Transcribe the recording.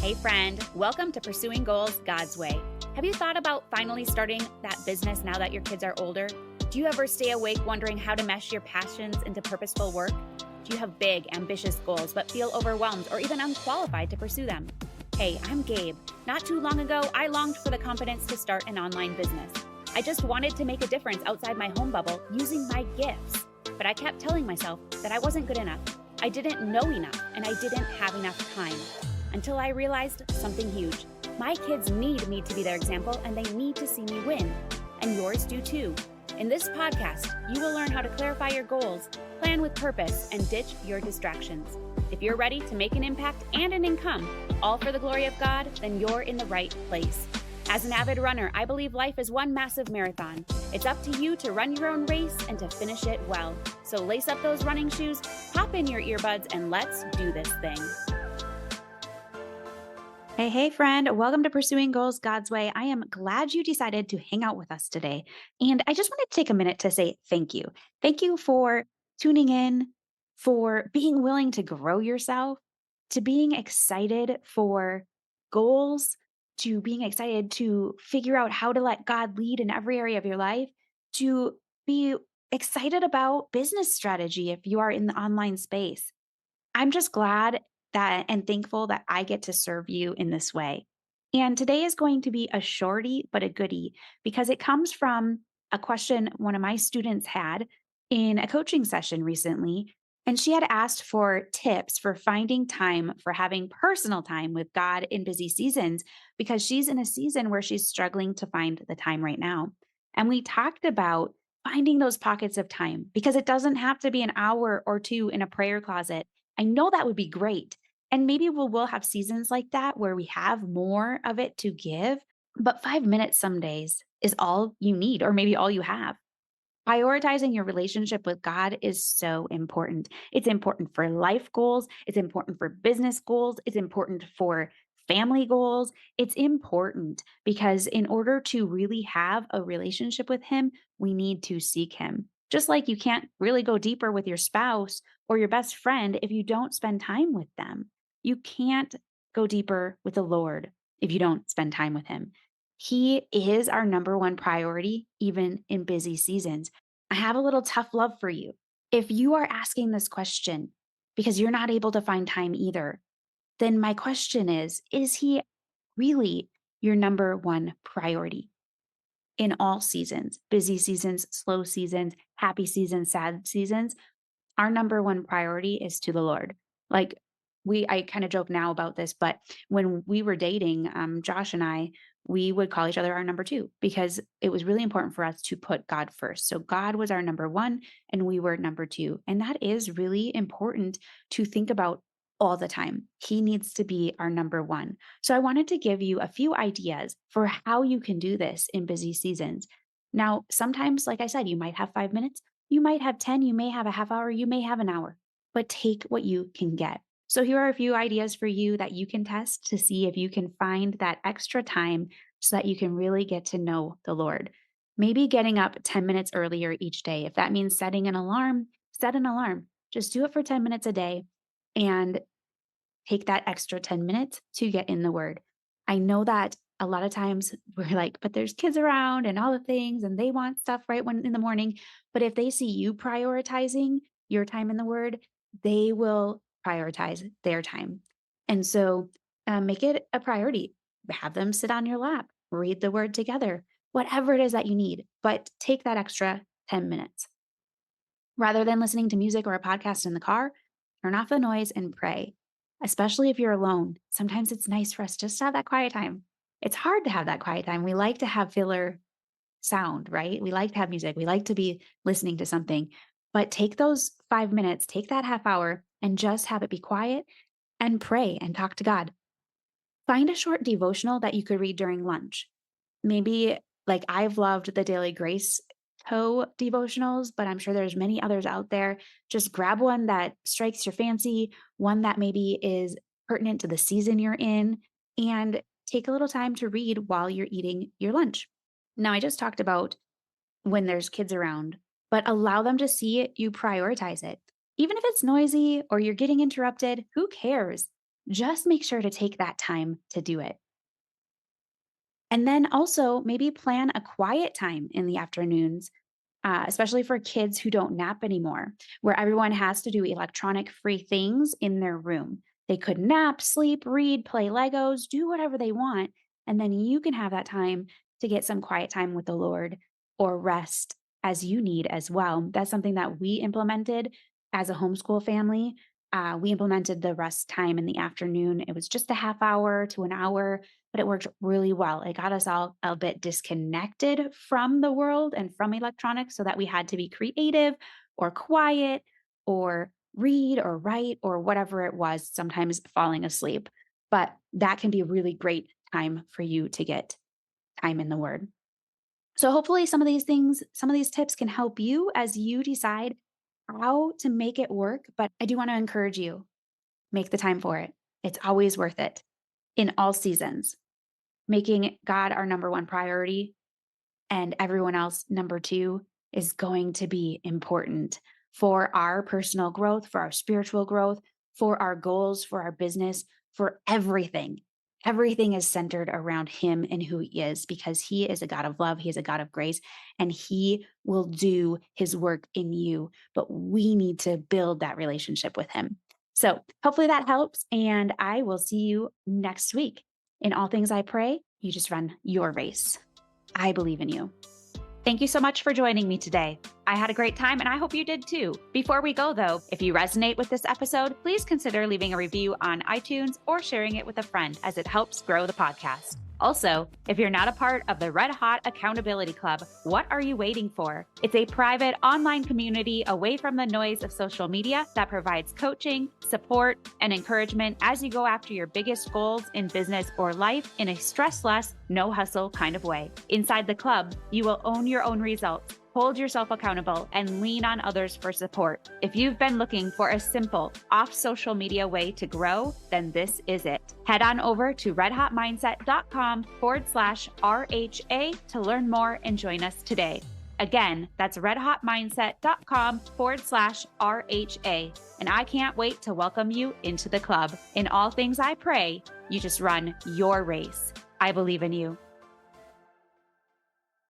Hey friend, welcome to Pursuing Goals God's Way. Have you thought about finally starting that business now that your kids are older? Do you ever stay awake wondering how to mesh your passions into purposeful work? Do you have big, ambitious goals but feel overwhelmed or even unqualified to pursue them? Hey, I'm Gabe. Not too long ago, I longed for the confidence to start an online business. I just wanted to make a difference outside my home bubble using my gifts. But I kept telling myself that I wasn't good enough. I didn't know enough, and I didn't have enough time. Until I realized something huge. My kids need me to be their example, and they need to see me win. And yours do too. In this podcast, you will learn how to clarify your goals, plan with purpose, and ditch your distractions. If you're ready to make an impact and an income, all for the glory of God, then you're in the right place. As an avid runner, I believe life is one massive marathon. It's up to you to run your own race and to finish it well. So lace up those running shoes, pop in your earbuds, and let's do this thing. Hey, friend. Welcome to Pursuing Goals God's Way. I am glad you decided to hang out with us today. And I just wanted to take a minute to say thank you. Thank you for tuning in, for being willing to grow yourself, to being excited for goals, to being excited to figure out how to let God lead in every area of your life, to be excited about business strategy if you are in the online space. I'm just glad that and thankful that I get to serve you in this way. And today is going to be a shorty, but a goodie, because it comes from a question one of my students had in a coaching session recently. And she had asked for tips for finding time for having personal time with God in busy seasons, because she's in a season where she's struggling to find the time right now. And we talked about finding those pockets of time, because it doesn't have to be an hour or two in a prayer closet. I know that would be great. And maybe we'll have seasons like that where we have more of it to give, but 5 minutes some days is all you need, or maybe all you have. Prioritizing your relationship with God is so important. It's important for life goals. It's important for business goals. It's important for family goals. It's important because in order to really have a relationship with Him, we need to seek Him. Just like you can't really go deeper with your spouse or your best friend if you don't spend time with them. You can't go deeper with the Lord if you don't spend time with Him. He is our number one priority, even in busy seasons. I have a little tough love for you. If you are asking this question because you're not able to find time either, then my question is He really your number one priority in all seasons, busy seasons, slow seasons, happy seasons, sad seasons? Our number one priority is to the Lord. Like I kind of joke now about this, but when we were dating, Josh and I, we would call each other our number two because it was really important for us to put God first. So God was our number one and we were number two. And that is really important to think about all the time. He needs to be our number one. So I wanted to give you a few ideas for how you can do this in busy seasons. Now, sometimes, like I said, you might have 5 minutes. You might have 10, you may have a half hour, you may have an hour, but take what you can get. So here are a few ideas for you that you can test to see if you can find that extra time so that you can really get to know the Lord. Maybe getting up 10 minutes earlier each day. If that means setting an alarm, set an alarm. Just do it for 10 minutes a day and take that extra 10 minutes to get in the Word. I know that a lot of times we're like, but there's kids around and all the things, and they want stuff right when in the morning. But if they see you prioritizing your time in the Word, they will prioritize their time. And so make it a priority. Have them sit on your lap, read the Word together, whatever it is that you need, but take that extra 10 minutes. Rather than listening to music or a podcast in the car, turn off the noise and pray. Especially if you're alone, sometimes it's nice for us just to have that quiet time. It's hard to have that quiet time. We like to have filler sound, right? We like to have music. We like to be listening to something. But take those 5 minutes, take that half hour, and just have it be quiet and pray and talk to God. Find a short devotional that you could read during lunch. Maybe like I've loved the Daily Grace devotionals, but I'm sure there's many others out there. Just grab one that strikes your fancy, one that maybe is pertinent to the season you're in, and take a little time to read while you're eating your lunch. Now, I just talked about when there's kids around, but allow them to see it, you prioritize it. Even if it's noisy or you're getting interrupted, who cares? just make sure to take that time to do it. And then also maybe plan a quiet time in the afternoons, especially for kids who don't nap anymore, where everyone has to do electronic free things in their room. They could nap, sleep, read, play Legos, do whatever they want. And then you can have that time to get some quiet time with the Lord or rest as you need as well. That's something that we implemented as a homeschool family. We implemented the rest time in the afternoon. It was just a half hour to an hour, but it worked really well. It got us all a bit disconnected from the world and from electronics so that we had to be creative or quiet or read or write or whatever it was, sometimes falling asleep. But that can be a really great time for you to get time in the Word. So hopefully some of these things, some of these tips can help you as you decide how to make it work. But I do want to encourage you, make the time for it. It's always worth it in all seasons. Making God our number one priority and everyone else number two is going to be important for our personal growth, for our spiritual growth, for our goals, for our business, for everything. Everything is centered around Him and who He is because He is a God of love. He is a God of grace, and He will do His work in you. But we need to build that relationship with Him. So hopefully that helps. And I will see you next week. In all things I pray, you just run your race. I believe in you. Thank you so much for joining me today. I had a great time and I hope you did too. Before we go though, if you resonate with this episode, please consider leaving a review on iTunes or sharing it with a friend as it helps grow the podcast. Also, if you're not a part of the Red Hot Accountability Club, what are you waiting for? It's a private online community away from the noise of social media that provides coaching, support, and encouragement as you go after your biggest goals in business or life in a stress-less, no hustle kind of way. Inside the club, you will own your own results, hold yourself accountable, and lean on others for support. If you've been looking for a simple, off social media way to grow, then this is it. Head on over to redhotmindset.com/RHA to learn more and join us today. Again, that's redhotmindset.com/RHA. And I can't wait to welcome you into the club. In all things I pray, you just run your race. I believe in you.